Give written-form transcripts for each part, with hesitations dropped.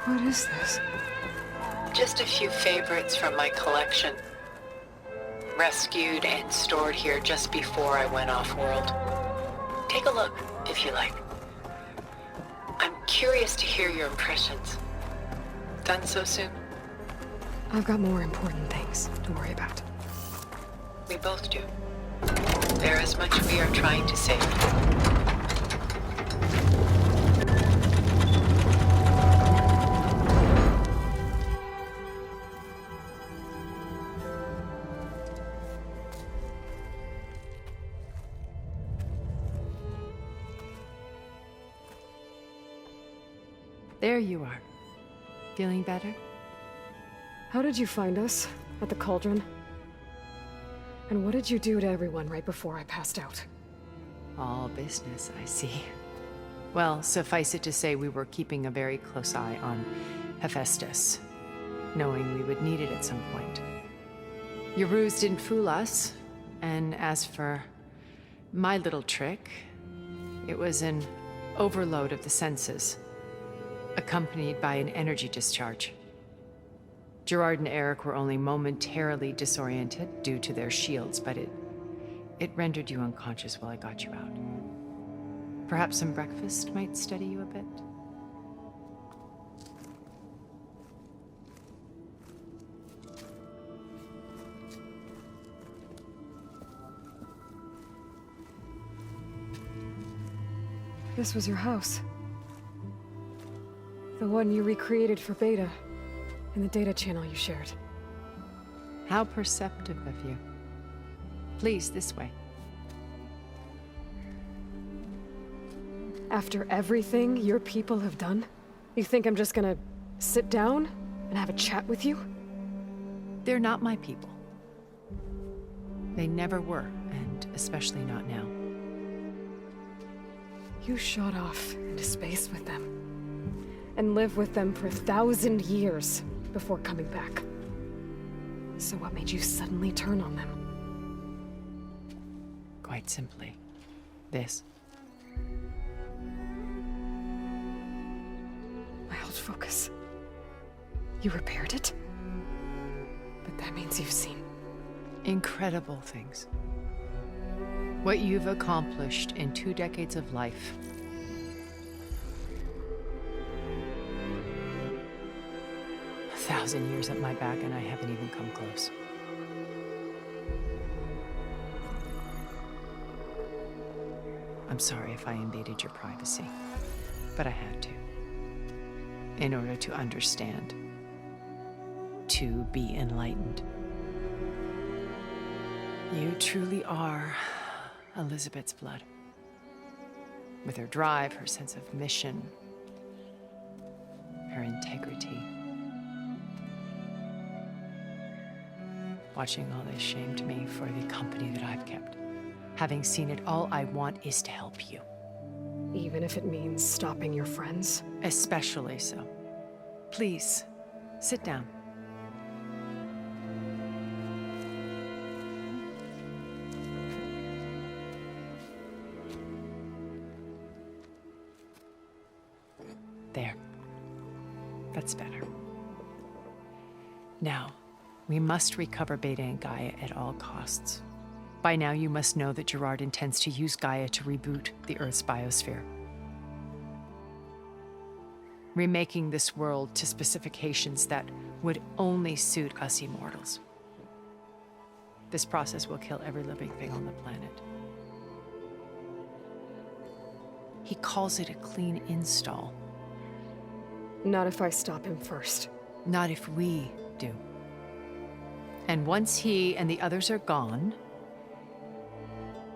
What is this? Just a few favorites from my collection. Rescued and stored here just before I went off-world. Take a look, if you like. I'm curious to hear your impressions. Done so soon? I've got more important things to worry about. We both do. There is much we are trying to save. There you are. Feeling better? How did you find us? At the Cauldron? And what did you do to everyone right before I passed out? All business, I see. Well, suffice it to say we were keeping a very close eye on Hephaestus, knowing we would need it at some point. Your ruse didn't fool us, and as for my little trick, it was an overload of the senses, accompanied by an energy discharge. Gerard and Eric were only momentarily disoriented due to their shields, but it rendered you unconscious while I got you out. Perhaps some breakfast might steady you a bit? This was your house. The one you recreated for Beta, in the data channel you shared. How perceptive of you. Please, this way. After everything your people have done, you think I'm just gonna sit down and have a chat with you? They're not my people. They never were, and especially not now. You shot off into space with them, and lived with them for 1,000 years before coming back. So what made you suddenly turn on them? Quite simply, this. My old focus. You repaired it? But that means you've seen... Incredible things. What you've accomplished in 2 decades of life. A 1,000 years at my back and I haven't even come close. I'm sorry if I invaded your privacy, but I had to. In order to understand. To be enlightened. You truly are Elizabeth's blood. With her drive, her sense of mission, her integrity. Watching all this shamed me for the company that I've kept. Having seen it, all I want is to help you. Even if it means stopping your friends? Especially so. Please, sit down. There. That's better. Now, we must recover Beta and Gaia at all costs. By now, you must know that Gerard intends to use Gaia to reboot the Earth's biosphere. Remaking this world to specifications that would only suit us immortals. This process will kill every living thing on the planet. He calls it a clean install. Not if I stop him first. Not if we do. And once he and the others are gone,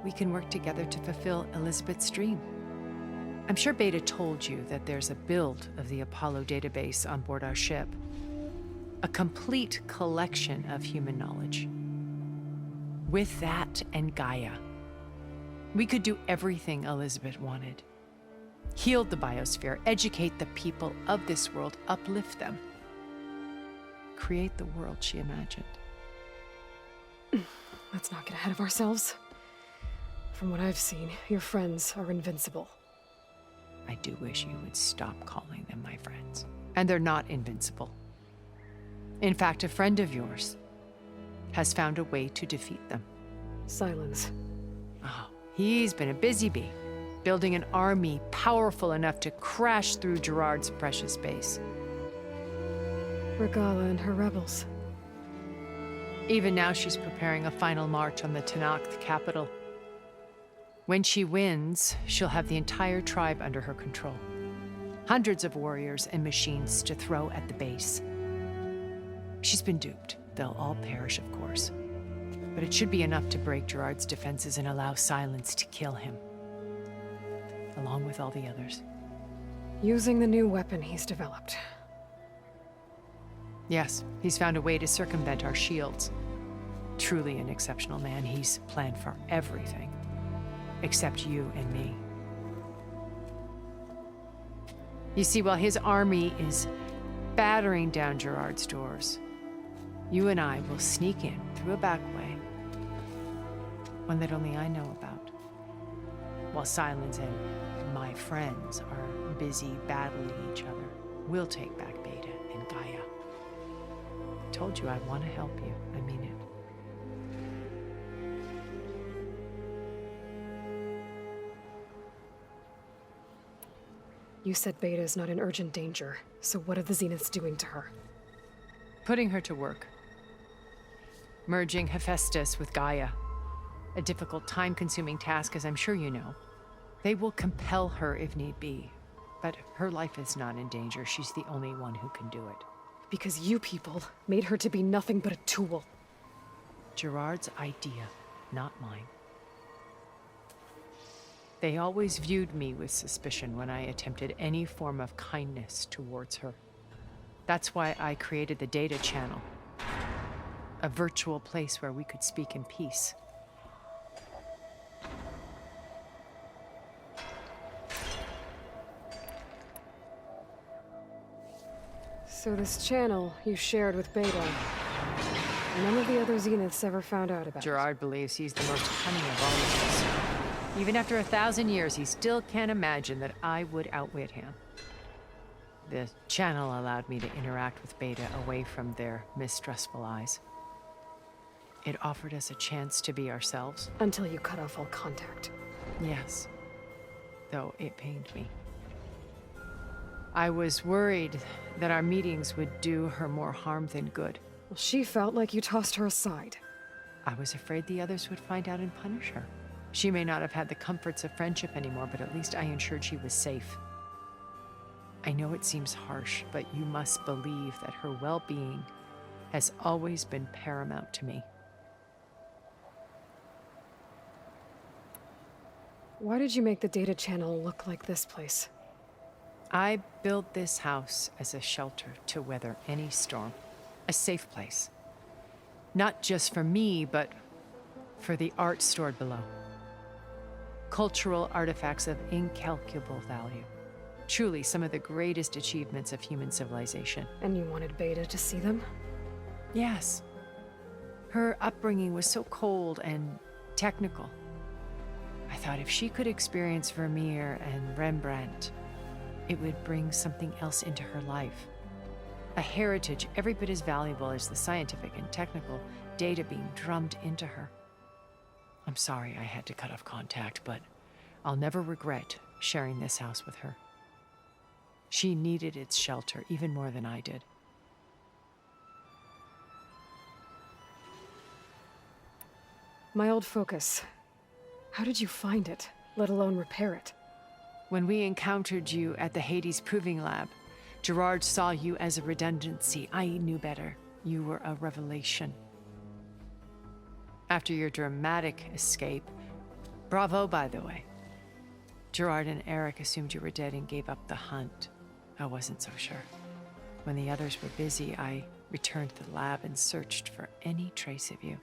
we can work together to fulfill Elizabeth's dream. I'm sure Beta told you that there's a build of the Apollo database on board our ship. A complete collection of human knowledge. With that and Gaia, we could do everything Elizabeth wanted. Heal the biosphere, educate the people of this world, uplift them. Create the world she imagined. Let's not get ahead of ourselves. From what I've seen, your friends are invincible. I do wish you would stop calling them my friends. And they're not invincible. In fact, a friend of yours has found a way to defeat them. Silence. Oh, he's been a busy bee, building an army powerful enough to crash through Gerard's precious base. Regala and her rebels. Even now, she's preparing a final march on the Tenakth capital. When she wins, she'll have the entire tribe under her control. Hundreds of warriors and machines to throw at the base. She's been duped. They'll all perish, of course. But it should be enough to break Gerard's defenses and allow Silence to kill him. Along with all the others. Using the new weapon he's developed. Yes, he's found a way to circumvent our shields. Truly an exceptional man. He's planned for everything. Except you and me. You see, while his army is battering down Gerard's doors, you and I will sneak in through a back way. One that only I know about. While Silence and my friends are busy battling each other, we'll take back Beta and Gaia. Told you I want to help you. I mean it. You said Beta is not in urgent danger, so what are the Zeniths doing to her? Putting her to work. Merging Hephaestus with Gaia. A difficult, time-consuming task, as I'm sure you know. They will compel her if need be. But her life is not in danger. She's the only one who can do it. Because you people made her to be nothing but a tool. Gerard's idea, not mine. They always viewed me with suspicion when I attempted any form of kindness towards her. That's why I created the Data Channel. A virtual place where we could speak in peace. So this channel you shared with Beta, none of the other Zeniths ever found out about. Gerard believes he's the most cunning of all of us. Even after 1,000 years, he still can't imagine that I would outwit him. The channel allowed me to interact with Beta away from their mistrustful eyes. It offered us a chance to be ourselves. Until you cut off all contact. Yes, though it pained me. I was worried that our meetings would do her more harm than good. Well, she felt like you tossed her aside. I was afraid the others would find out and punish her. She may not have had the comforts of friendship anymore, but at least I ensured she was safe. I know it seems harsh, but you must believe that her well-being has always been paramount to me. Why did you make the Data Channel look like this place? I built this house as a shelter to weather any storm. A safe place. Not just for me, but for the art stored below. Cultural artifacts of incalculable value. Truly some of the greatest achievements of human civilization. And you wanted Beta to see them? Yes. Her upbringing was so cold and technical. I thought if she could experience Vermeer and Rembrandt, it would bring something else into her life. A heritage every bit as valuable as the scientific and technical data being drummed into her. I'm sorry I had to cut off contact, but I'll never regret sharing this house with her. She needed its shelter even more than I did. My old focus. How did you find it, let alone repair it? When we encountered you at the Hades Proving Lab, Gerard saw you as a redundancy. I knew better. You were a revelation. After your dramatic escape, bravo, by the way. Gerard and Eric assumed you were dead and gave up the hunt. I wasn't so sure. When the others were busy, I returned to the lab and searched for any trace of you.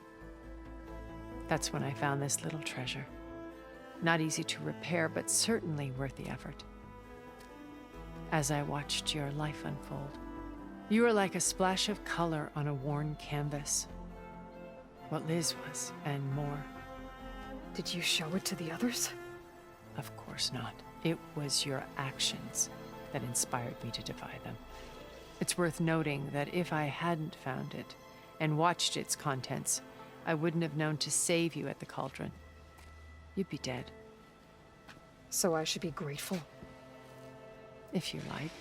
That's when I found this little treasure. Not easy to repair, but certainly worth the effort. As I watched your life unfold, you were like a splash of color on a worn canvas. What Liz was, and more. Did you show it to the others? Of course not. It was your actions that inspired me to defy them. It's worth noting that if I hadn't found it and watched its contents, I wouldn't have known to save you at the cauldron. You'd be dead, So I should be grateful. if you like.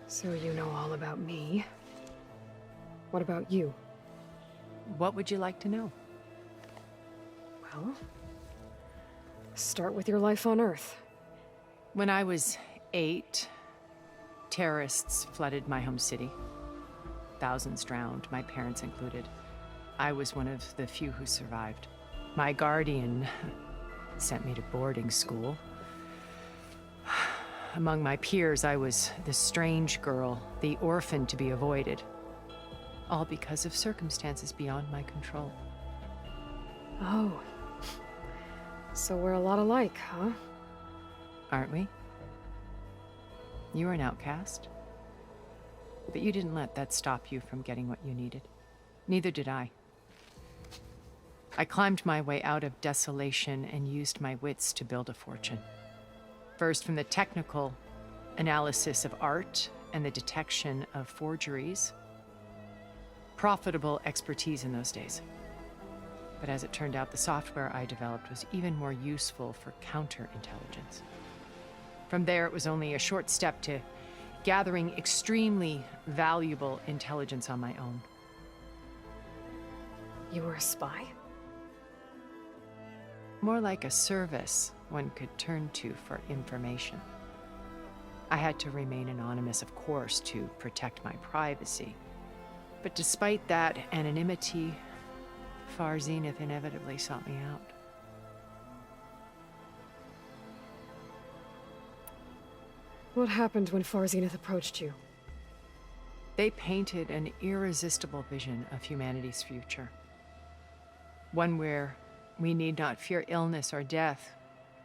So you know all about me. What about you? What would you like to know? Well, start with your life on Earth. When I was 8, terrorists flooded my home city. Thousands drowned, my parents included. I was one of the few who survived. My guardian sent me to boarding school. Among my peers, I was the strange girl, the orphan to be avoided. All because of circumstances beyond my control. Oh. So we're a lot alike, huh? Aren't we? You were an outcast. But you didn't let that stop you from getting what you needed. Neither did I. I climbed my way out of desolation and used my wits to build a fortune. First, from the technical analysis of art and the detection of forgeries. Profitable expertise in those days. But as it turned out, the software I developed was even more useful for counterintelligence. From there, it was only a short step to gathering extremely valuable intelligence on my own. You were a spy? More like a service one could turn to for information. I had to remain anonymous, of course, to protect my privacy. But despite that anonymity, Far Zenith inevitably sought me out. What happened when Far Zenith approached you? They painted an irresistible vision of humanity's future. One where we need not fear illness or death,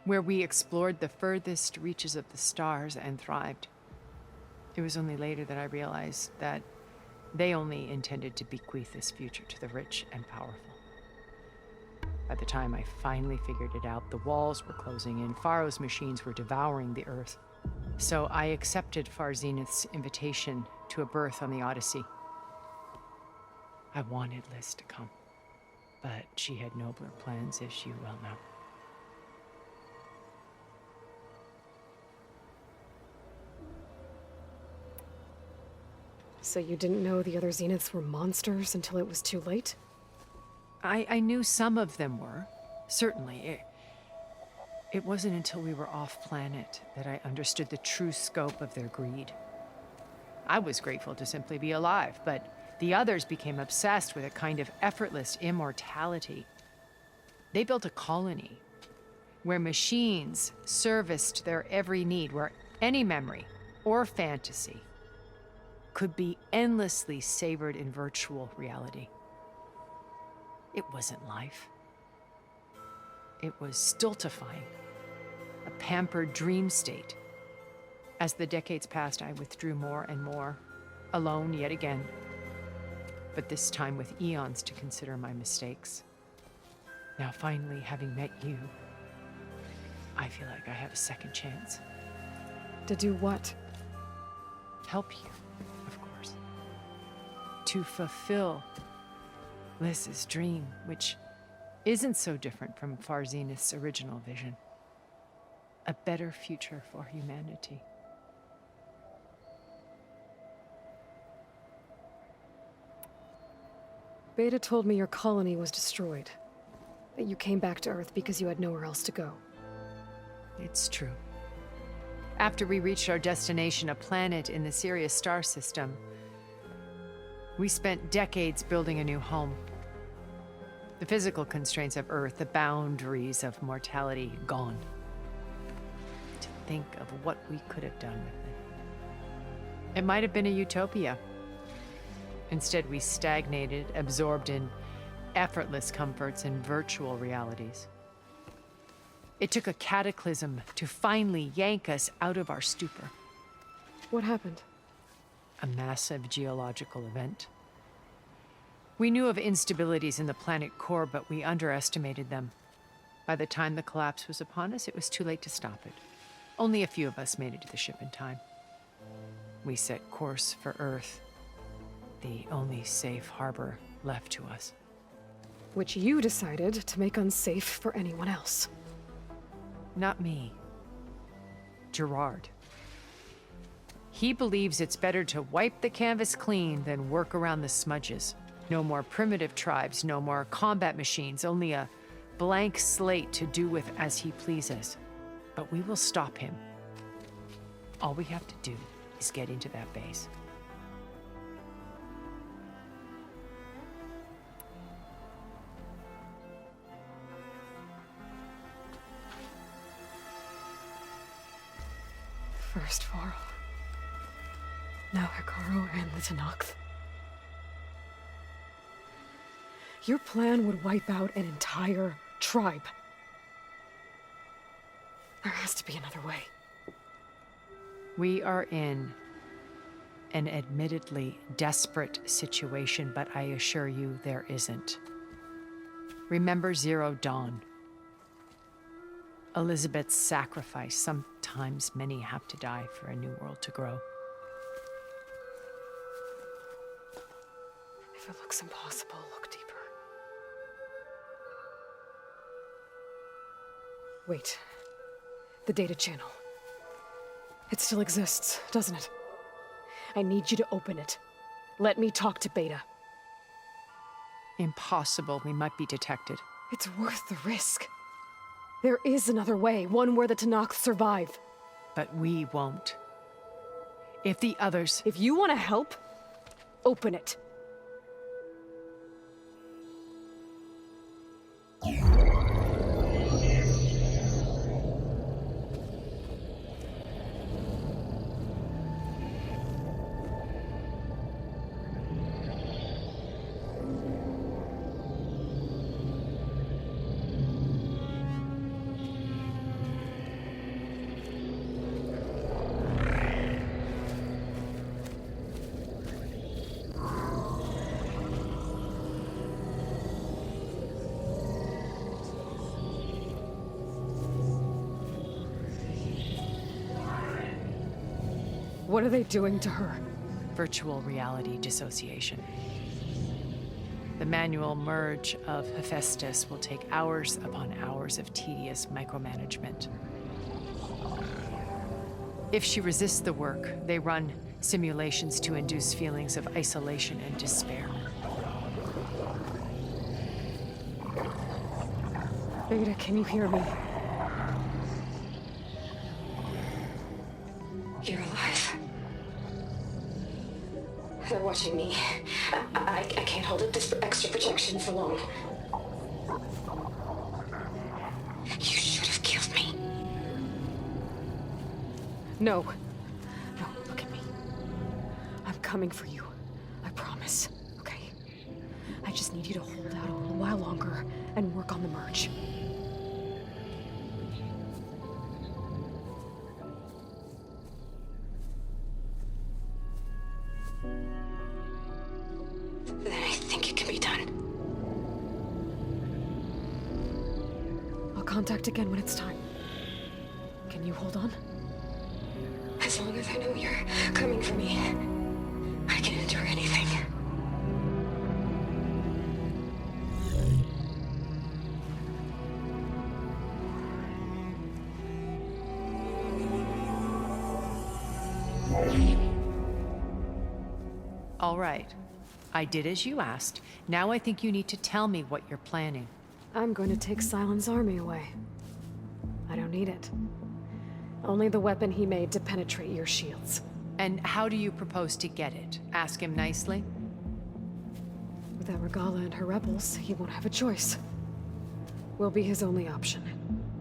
where we explored the furthest reaches of the stars and thrived. It was only later that I realized that they only intended to bequeath this future to the rich and powerful. By the time I finally figured it out, the walls were closing in, Pharaoh's machines were devouring the Earth. So I accepted Far Zenith's invitation to a berth on the Odyssey. I wanted Liz to come, but she had nobler plans, as you well know. So you didn't know the other Zeniths were monsters until it was too late? I knew some of them were, certainly. It wasn't until we were off-planet that I understood the true scope of their greed. I was grateful to simply be alive, but the others became obsessed with a kind of effortless immortality. They built a colony where machines serviced their every need, where any memory or fantasy could be endlessly savored in virtual reality. It wasn't life. It was stultifying, a pampered dream state. As the decades passed, I withdrew more and more, alone yet again, but this time with eons to consider my mistakes. Now, finally, having met you, I feel like I have a second chance. To do what? Help you, of course. To fulfill Liz's dream, which isn't so different from Far Zenith's original vision. A better future for humanity. Beta told me your colony was destroyed. That you came back to Earth because you had nowhere else to go. It's true. After we reached our destination, a planet in the Sirius star system, we spent decades building a new home. The physical constraints of Earth, the boundaries of mortality, gone. To think of what we could have done with it. It might have been a utopia. Instead, we stagnated, absorbed in effortless comforts and virtual realities. It took a cataclysm to finally yank us out of our stupor. What happened? A massive geological event. We knew of instabilities in the planet core, but we underestimated them. By the time the collapse was upon us, it was too late to stop it. Only a few of us made it to the ship in time. We set course for Earth, the only safe harbor left to us. Which you decided to make unsafe for anyone else. Not me. Gerard. He believes it's better to wipe the canvas clean than work around the smudges. No more primitive tribes, no more combat machines, only a blank slate to do with as he pleases. But we will stop him. All we have to do is get into that base. First Varl. Now Hekarro and the Tenakth. Your plan would wipe out an entire tribe. There has to be another way. We are in an admittedly desperate situation, but I assure you there isn't. Remember Zero Dawn. Elizabeth's sacrifice. Sometimes many have to die for a new world to grow. If it looks impossible, look deeper. Wait. The data channel. It still exists, doesn't it? I need you to open it. Let me talk to Beta. Impossible. We might be detected. It's worth the risk. There is another way, one where the Tenakth survive. But we won't. If the others... If you want to help, open it. What are they doing to her? Virtual reality dissociation. The manual merge of Hephaestus will take hours upon hours of tedious micromanagement. If she resists the work, they run simulations to induce feelings of isolation and despair. Beta, can you hear me? You're alive. They're watching me. I can't hold up this extra protection for long. You should have killed me. No. No, look at me. I'm coming for you. I promise, okay? I just need you to hold out a little while longer and work on the merge. Then I think it can be done. I'll contact again when it's time. Can you hold on? As long as I know you're coming for me, I can endure anything. All right. I did as you asked. Now I think you need to tell me what you're planning. I'm going to take Sylens' army away. I don't need it. Only the weapon he made to penetrate your shields. And how do you propose to get it? Ask him nicely? Without Regala and her rebels, he won't have a choice. We'll be his only option.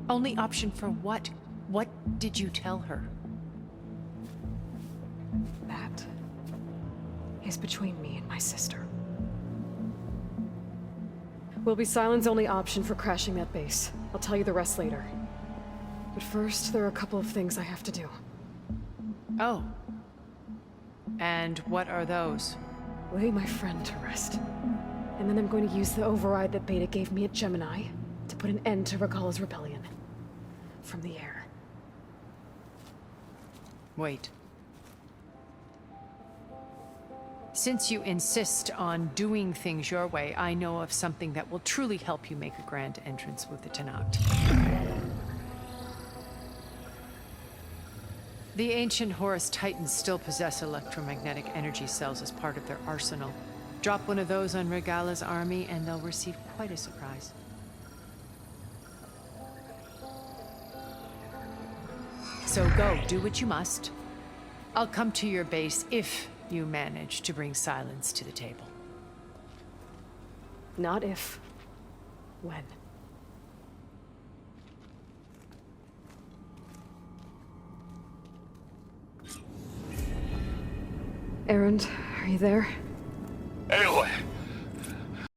Only option for what? What did you tell her? That is between me and my sister. Will be Sylens' only option for crashing that base. I'll tell you the rest later. But first, there are a couple of things I have to do. Oh. And what are those? Lay my friend to rest. then I'm going to use the override that Beta gave me at Gemini to put an end to Regalla's rebellion. From the air. Wait. Since you insist on doing things your way, I know of something that will truly help you make a grand entrance with the Tenakth. The ancient Horus Titans still possess electromagnetic energy cells as part of their arsenal. Drop one of those on Regalla's army, and they'll receive quite a surprise. So go, do what you must. I'll come to your base if you manage to bring silence to the table. Not if. When. Erend, are you there? Aloy!